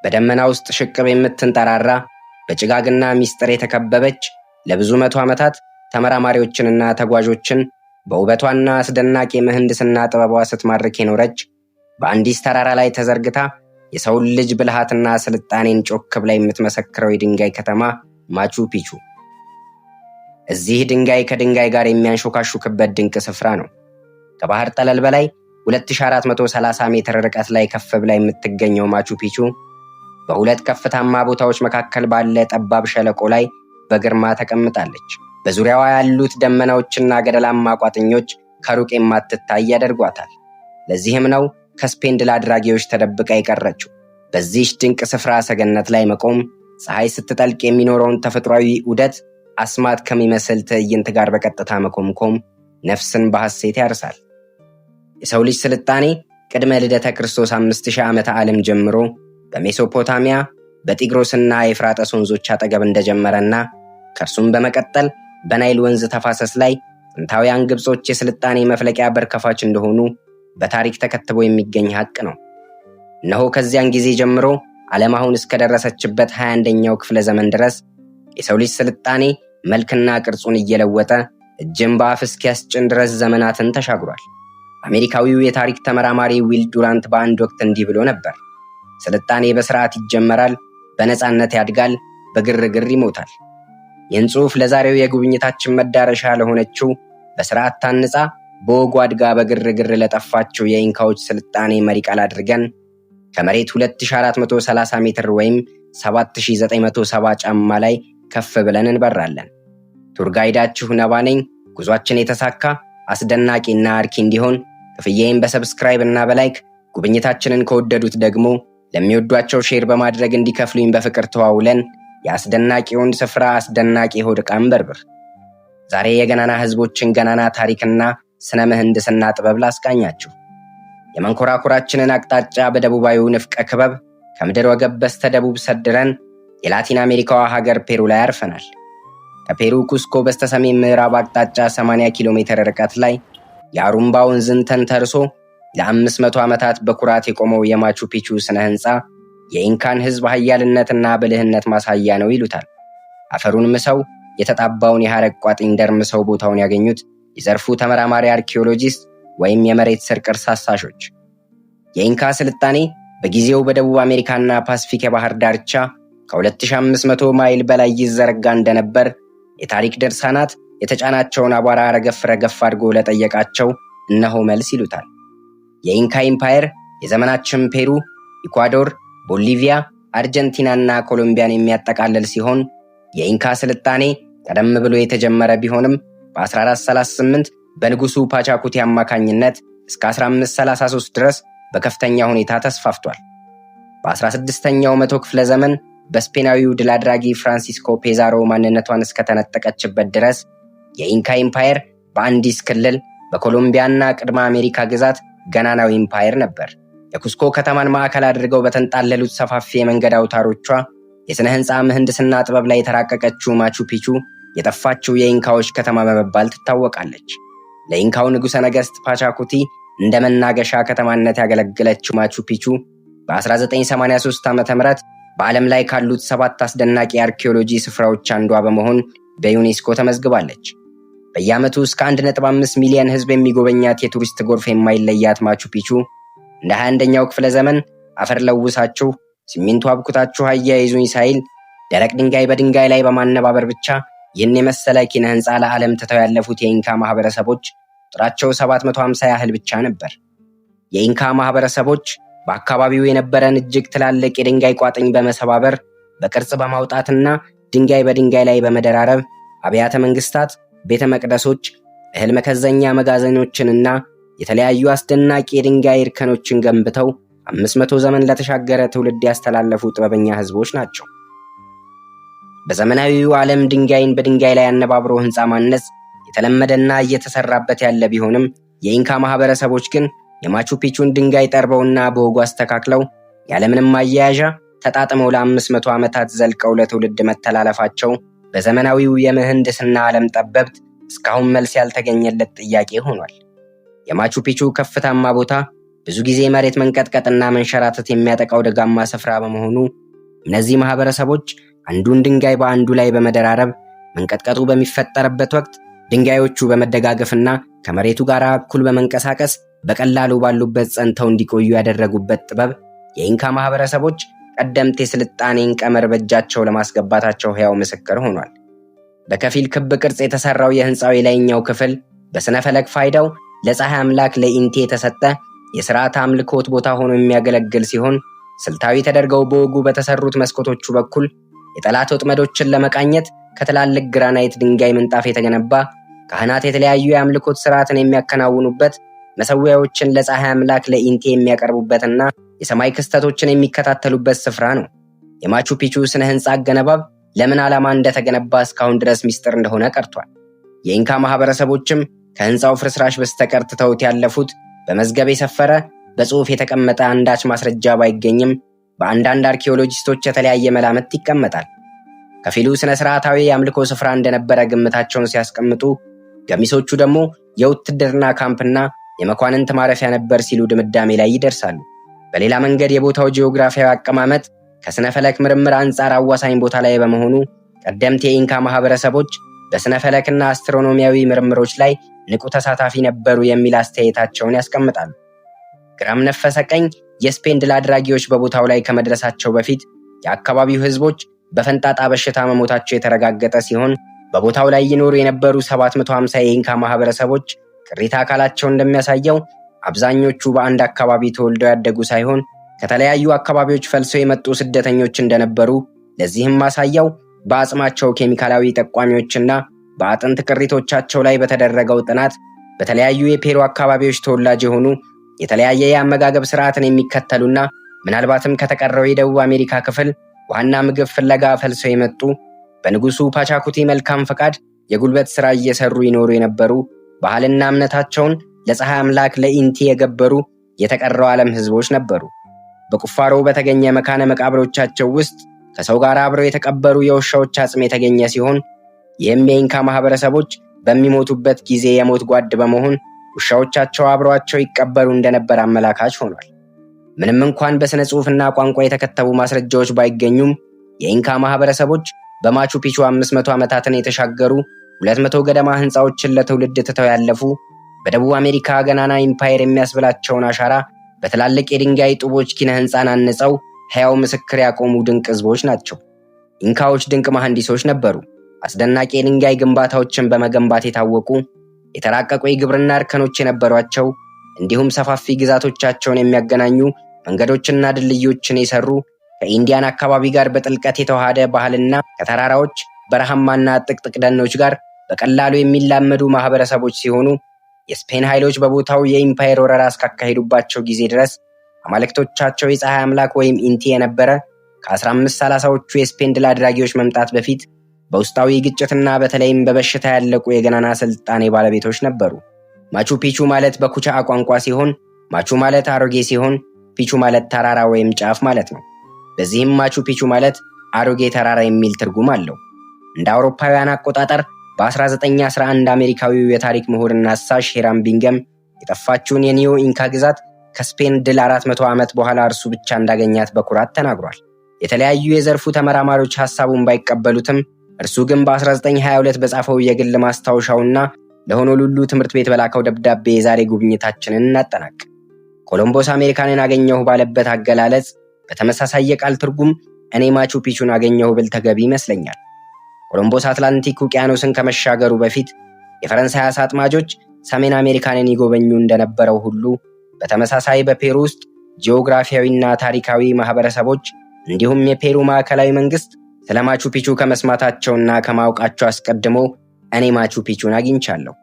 በደመና ውስጥ ሽቅብ የምትንጠራራ በጭጋግና ሚስጥር የተከበበች ለብዙ መቶ ዓመታት ተመራማሪዎችንና ተጓዦችን በውበቷና አስደናቂ ምህንድስና ጥበቧ ስትማርክ የኖረች በአንዲስ ተራራ ላይ ተዘርግታ የሰውን ልጅ ብልሃትና ስልጣኔን ጮክ ብላ የምትመሰክረው የድንጋይ ከተማ ማቹ ፒቹ። እዚህ ድንጋይ ከድንጋይ ጋር የሚያንሾካሹክበት ድንቅ ስፍራ ነው። ከባህር ጠለል በላይ 2430 ሜትር ርቀት ላይ ከፍ ብላ የምትገኘው ማቹ ፒቹ በሁለት ከፍታማ ቦታዎች መካከል ባለ ጠባብ ሸለቆ ላይ በግርማ ተቀምጣለች። በዙሪያዋ ያሉት ደመናዎችና ገደላማ ቋጥኞች ከሩቅ የማትታይ ያደርጓታል። ለዚህም ነው ከስፔን ድል አድራጊዎች ተደብቃ የቀረችው። በዚህ ድንቅ ስፍራ ሰገነት ላይ መቆም ፀሐይ ስትጠልቅ የሚኖረውን ተፈጥሯዊ ዑደት አስማት ከሚመስል ትዕይንት ጋር በቀጥታ መኮምኮም ነፍስን በሐሴት ያርሳል። የሰው ልጅ ስልጣኔ ቅድመ ልደተ ክርስቶስ 5000 ዓመተ ዓለም ጀምሮ በሜሶፖታሚያ በጢግሮስና የፍራጠስ ወንዞች አጠገብ እንደጀመረና ከእርሱም በመቀጠል በናይል ወንዝ ተፋሰስ ላይ ጥንታውያን ግብጾች የስልጣኔ መፍለቂያ በርከፋች እንደሆኑ በታሪክ ተከትቦ የሚገኝ ሀቅ ነው። እነሆ ከዚያን ጊዜ ጀምሮ ዓለም አሁን እስከደረሰችበት 21ኛው ክፍለ ዘመን ድረስ የሰው ልጅ ስልጣኔ መልክና ቅርጹን እየለወጠ እጅን በአፍ እስኪያስጭን ድረስ ዘመናትን ተሻግሯል። አሜሪካዊው የታሪክ ተመራማሪ ዊል ዱራንት በአንድ ወቅት እንዲህ ብሎ ነበር። ስልጣኔ በስርዓት ይጀመራል፣ በነፃነት ያድጋል፣ በግርግር ይሞታል። ይህን ጽሑፍ ለዛሬው የጉብኝታችን መዳረሻ ለሆነችው በስርዓት ታንጻ በወጉ አድጋ በግርግር ለጠፋችው የኢንካዎች ስልጣኔ መሪ ቃል አድርገን ከመሬት 2430 ሜትር ወይም 7970 ጫማ ላይ ከፍ ብለን እንበራለን። ቱር ጋይዳችሁ ነባ ነኝ። ጉዟችን የተሳካ አስደናቂና አርኪ እንዲሆን ክፍያዬን በሰብስክራይብ እና በላይክ፣ ጉብኝታችንን ከወደዱት ደግሞ ለሚወዷቸው ሼር በማድረግ እንዲከፍሉኝ በፍቅር ተዋውለን የአስደናቂውን ስፍራ አስደናቂ ሆድ ዕቃን በርብር። ዛሬ የገናና ህዝቦችን ገናና ታሪክና ስነ ምህንድስና ጥበብ ላስቃኛችሁ። የመንኮራኩራችንን አቅጣጫ በደቡባዊው ንፍቀ ክበብ ከምድር ወገብ በስተ ደቡብ ሰድረን የላቲን አሜሪካዋ ሀገር ፔሩ ላይ አርፈናል። ከፔሩ ኩስኮ በስተ ሰሜን ምዕራብ አቅጣጫ 80 ኪሎ ሜትር ርቀት ላይ የአሩምባ ወንዝን ተንተርሶ ለ500 ዓመታት በኩራት የቆመው የማቹ ፒቹ ስነ ህንፃ የኢንካን ህዝብ ኃያልነትና ብልህነት ማሳያ ነው ይሉታል። አፈሩን ምሰው የተጣባውን የሐረግ ቋጥኝ ደርምሰው ቦታውን ያገኙት የዘርፉ ተመራማሪ አርኪኦሎጂስት ወይም የመሬት ስር ቅርስ አሳሾች። የኢንካ ስልጣኔ በጊዜው በደቡብ አሜሪካና ፓሲፊክ የባህር ዳርቻ ከ2500 ማይል በላይ ይዘረጋ እንደነበር የታሪክ ድርሳናት የተጫናቸውን አቧራ ረገፍ ረገፍ አድርጎ ለጠየቃቸው እነሆ መልስ ይሉታል። የኢንካ ኢምፓየር የዘመናችን ፔሩ፣ ኢኳዶር፣ ቦሊቪያ፣ አርጀንቲናና ኮሎምቢያን የሚያጠቃልል ሲሆን የኢንካ ስልጣኔ ቀደም ብሎ የተጀመረ ቢሆንም በ1438 በንጉሱ ፓቻኩቲ አማካኝነት እስከ 1533 ድረስ በከፍተኛ ሁኔታ ተስፋፍቷል። በ16ኛው መቶ ክፍለ ዘመን በስፔናዊው ድል አድራጊ ፍራንሲስኮ ፔዛሮ ማንነቷን እስከተነጠቀችበት ድረስ የኢንካ ኢምፓየር በአንዲስ ክልል በኮሎምቢያና ቅድመ አሜሪካ ግዛት ገናናዊ ኢምፓየር ነበር። የኩስኮ ከተማን ማዕከል አድርገው በተንጣለሉት ሰፋፊ የመንገድ አውታሮቿ የሥነ ሕንፃ ምህንድስና ጥበብ ላይ የተራቀቀችው ማቹ ፒቹ የጠፋችው የኢንካዎች ከተማ በመባል ትታወቃለች። ለኢንካው ንጉሠ ነገሥት ፓቻኩቲ እንደ መናገሻ ከተማነት ያገለገለችው ማቹ ፒቹ በ1983 ዓ.ም በዓለም ላይ ካሉት 7 አስደናቂ የአርኪኦሎጂ ስፍራዎች አንዷ በመሆን በዩኔስኮ ተመዝግባለች። በየዓመቱ እስከ 1.5 ሚሊዮን ሕዝብ የሚጎበኛት የቱሪስት ጎርፍ የማይለያት ማቹ ፒቹ እንደ 21ኛው ክፍለ ዘመን አፈር ለውሳችሁ ሲሚንቶ አብኩታችሁ አያይዙኝ ሳይል ደረቅ ድንጋይ በድንጋይ ላይ በማነባበር ብቻ ይህን የመሰለ ኪነ ህንፃ ለዓለም ትተው ያለፉት የኢንካ ማህበረሰቦች ቁጥራቸው 750 ያህል ብቻ ነበር። የኢንካ ማህበረሰቦች በአካባቢው የነበረን እጅግ ትላልቅ የድንጋይ ቋጥኝ በመሰባበር በቅርጽ በማውጣትና ድንጋይ በድንጋይ ላይ በመደራረብ አብያተ መንግስታት፣ ቤተ መቅደሶች፣ እህል መከዘኛ መጋዘኖችንና የተለያዩ አስደናቂ የድንጋይ እርከኖችን ገንብተው 500 ዘመን ለተሻገረ ትውልድ ያስተላለፉ ጥበበኛ ህዝቦች ናቸው። በዘመናዊው ዓለም ድንጋይን በድንጋይ ላይ አነባብሮ ህንፃ ማነጽ የተለመደና እየተሰራበት ያለ ቢሆንም የኢንካ ማህበረሰቦች ግን የማቹ ፒቹን ድንጋይ ጠርበውና በወጉ አስተካክለው ያለምንም ማያያዣ ተጣጥመው ለ500 ዓመታት ዘልቀው ለትውልድ መተላለፋቸው በዘመናዊው የምህንድስና ዓለም ጠበብት እስካሁን መልስ ያልተገኘለት ጥያቄ ሆኗል። የማቹ ፒቹ ከፍታማ ቦታ ብዙ ጊዜ መሬት መንቀጥቀጥና መንሸራተት የሚያጠቃው ደጋማ ስፍራ በመሆኑ እነዚህ ማህበረሰቦች አንዱን ድንጋይ በአንዱ ላይ በመደራረብ መንቀጥቀጡ በሚፈጠርበት ወቅት ድንጋዮቹ በመደጋገፍና ከመሬቱ ጋር እኩል በመንቀሳቀስ በቀላሉ ባሉበት ጸንተው እንዲቆዩ ያደረጉበት ጥበብ የኢንካ ማህበረሰቦች ቀደምት የስልጣኔን ቀመር በእጃቸው ለማስገባታቸው ሕያው ምስክር ሆኗል። በከፊል ክብ ቅርጽ የተሰራው የህንፃው የላይኛው ክፍል በስነ ፈለክ ፋይዳው ለፀሐይ አምላክ ለኢንቲ የተሰጠ የሥርዓተ አምልኮት ቦታ ሆኖ የሚያገለግል ሲሆን ስልታዊ ተደርገው በወጉ በተሰሩት መስኮቶቹ በኩል የጠላት ወጥመዶችን ለመቃኘት ከትላልቅ ግራናይት ድንጋይ ምንጣፍ የተገነባ ካህናት የተለያዩ የአምልኮት ስርዓትን የሚያከናውኑበት መሰዊያዎችን ለፀሐይ አምላክ ለኢንቲ የሚያቀርቡበትና የሰማይ ክስተቶችን የሚከታተሉበት ስፍራ ነው። የማቹ ፒቹ ስነ ህንፃ አገነባብ ለምን ዓላማ እንደተገነባ እስካሁን ድረስ ሚስጥር እንደሆነ ቀርቷል። የኢንካ ማህበረሰቦችም ከህንፃው ፍርስራሽ በስተቀር ትተውት ያለፉት በመዝገብ የሰፈረ በጽሑፍ የተቀመጠ አንዳች ማስረጃ ባይገኝም በአንዳንድ አርኪኦሎጂስቶች የተለያየ መላምት ይቀመጣል። ከፊሉ ስነ ስርዓታዊ የአምልኮ ስፍራ እንደነበረ ግምታቸውን ሲያስቀምጡ፣ ገሚሶቹ ደግሞ የውትድርና ካምፕና የመኳንንት ማረፊያ ነበር ሲሉ ድምዳሜ ላይ ይደርሳሉ። በሌላ መንገድ የቦታው ጂኦግራፊያዊ አቀማመጥ ከስነ ፈለክ ምርምር አንጻር አዋሳኝ ቦታ ላይ በመሆኑ ቀደምት የኢንካ ማህበረሰቦች በስነ ፈለክና አስትሮኖሚያዊ ምርምሮች ላይ ንቁ ተሳታፊ ነበሩ የሚል አስተያየታቸውን ያስቀምጣሉ። ግራም ነፈሰ ቀኝ የስፔን ድል አድራጊዎች በቦታው ላይ ከመድረሳቸው በፊት የአካባቢው ህዝቦች በፈንጣጣ በሽታ መሞታቸው የተረጋገጠ ሲሆን በቦታው ላይ ይኖሩ የነበሩ 750 የኢንካ ማህበረሰቦች ቅሪተ አካላቸው እንደሚያሳየው አብዛኞቹ በአንድ አካባቢ ተወልደው ያደጉ ሳይሆን ከተለያዩ አካባቢዎች ፈልሰው የመጡ ስደተኞች እንደነበሩ፣ ለዚህም ማሳያው በአጽማቸው ኬሚካላዊ ጠቋሚዎችና በአጥንት ቅሪቶቻቸው ላይ በተደረገው ጥናት በተለያዩ የፔሩ አካባቢዎች ተወላጅ የሆኑ የተለያየ የአመጋገብ ስርዓትን የሚከተሉና ምናልባትም ከተቀረው የደቡብ አሜሪካ ክፍል ዋና ምግብ ፍለጋ ፈልሰው የመጡ በንጉሱ ፓቻኩቲ መልካም ፈቃድ የጉልበት ሥራ እየሰሩ ይኖሩ የነበሩ ባህልና እምነታቸውን ለፀሐይ አምላክ ለኢንቲ የገበሩ የተቀረው ዓለም ህዝቦች ነበሩ። በቁፋሮው በተገኘ መካነ መቃብሮቻቸው ውስጥ ከሰው ጋር አብረው የተቀበሩ የውሻዎች አጽም የተገኘ ሲሆን ይህም የኢንካ ማህበረሰቦች በሚሞቱበት ጊዜ የሞት ጓድ በመሆን ውሻዎቻቸው አብረዋቸው ይቀበሩ እንደነበር አመላካች ሆኗል። ምንም እንኳን በስነ ጽሑፍና ቋንቋ የተከተቡ ማስረጃዎች ባይገኙም የኢንካ ማህበረሰቦች በማቹ ፒቹ 500 ዓመታትን የተሻገሩ 200 ገደማ ህንፃዎችን ለትውልድ ትተው ያለፉ በደቡብ አሜሪካ ገናና ኢምፓየር የሚያስብላቸውን አሻራ በትላልቅ የድንጋይ ጡቦች ኪነ ህንፃን አንጸው ሕያው ምስክር ያቆሙ ድንቅ ህዝቦች ናቸው። ኢንካዎች ድንቅ መሐንዲሶች ነበሩ። አስደናቂ የድንጋይ ግንባታዎችን በመገንባት የታወቁ፣ የተራቀቁ የግብርና እርከኖች የነበሯቸው፣ እንዲሁም ሰፋፊ ግዛቶቻቸውን የሚያገናኙ መንገዶችና ድልድዮችን የሰሩ፣ ከኢንዲያን አካባቢ ጋር በጥልቀት የተዋሃደ ባህልና ከተራራዎች በረሃማና ጥቅጥቅ ደኖች ጋር በቀላሉ የሚላመዱ ማህበረሰቦች ሲሆኑ የስፔን ኃይሎች በቦታው የኢምፓየር ወረራ እስካካሄዱባቸው ጊዜ ድረስ አማልክቶቻቸው የፀሐይ አምላክ ወይም ኢንቲ የነበረ ከ1530ዎቹ የስፔን ድል አድራጊዎች መምጣት በፊት በውስጣዊ ግጭትና በተለይም በበሽታ ያለቁ የገናና ስልጣኔ ባለቤቶች ነበሩ። ማቹ ፒቹ ማለት በኩቻ ቋንቋ ሲሆን ማቹ ማለት አሮጌ ሲሆን ፒቹ ማለት ተራራ ወይም ጫፍ ማለት ነው። በዚህም ማቹ ፒቹ ማለት አሮጌ ተራራ የሚል ትርጉም አለው። እንደ አውሮፓውያን አቆጣጠር በ1911 አሜሪካዊው የታሪክ ምሁርና አሳሽ ሄራም ቢንገም የጠፋችውን የኒዮ ኢንካ ግዛት ከስፔን ድል 400 ዓመት በኋላ እርሱ ብቻ እንዳገኛት በኩራት ተናግሯል። የተለያዩ የዘርፉ ተመራማሪዎች ሐሳቡን ባይቀበሉትም እርሱ ግን በ1922 በጻፈው የግል ማስታወሻውና ለሆኖሉሉ ትምህርት ቤት በላከው ደብዳቤ የዛሬ ጉብኝታችንን እናጠናቅ። ኮሎምቦስ አሜሪካንን አገኘሁ ባለበት አገላለጽ በተመሳሳይ የቃል ትርጉም እኔ ማቹ ፒቹን አገኘሁ ብል ተገቢ ይመስለኛል። ኮሎምቦስ አትላንቲክ ውቅያኖስን ከመሻገሩ በፊት የፈረንሳይ አሳ አጥማጆች ሰሜን አሜሪካንን ይጎበኙ እንደነበረው ሁሉ በተመሳሳይ በፔሩ ውስጥ ጂኦግራፊያዊና ታሪካዊ ማህበረሰቦች እንዲሁም የፔሩ ማዕከላዊ መንግስት ስለ ማቹ ፒቹ ከመስማታቸውና ከማወቃቸው አስቀድሞ እኔ ማቹ ፒቹን አግኝቻለሁ።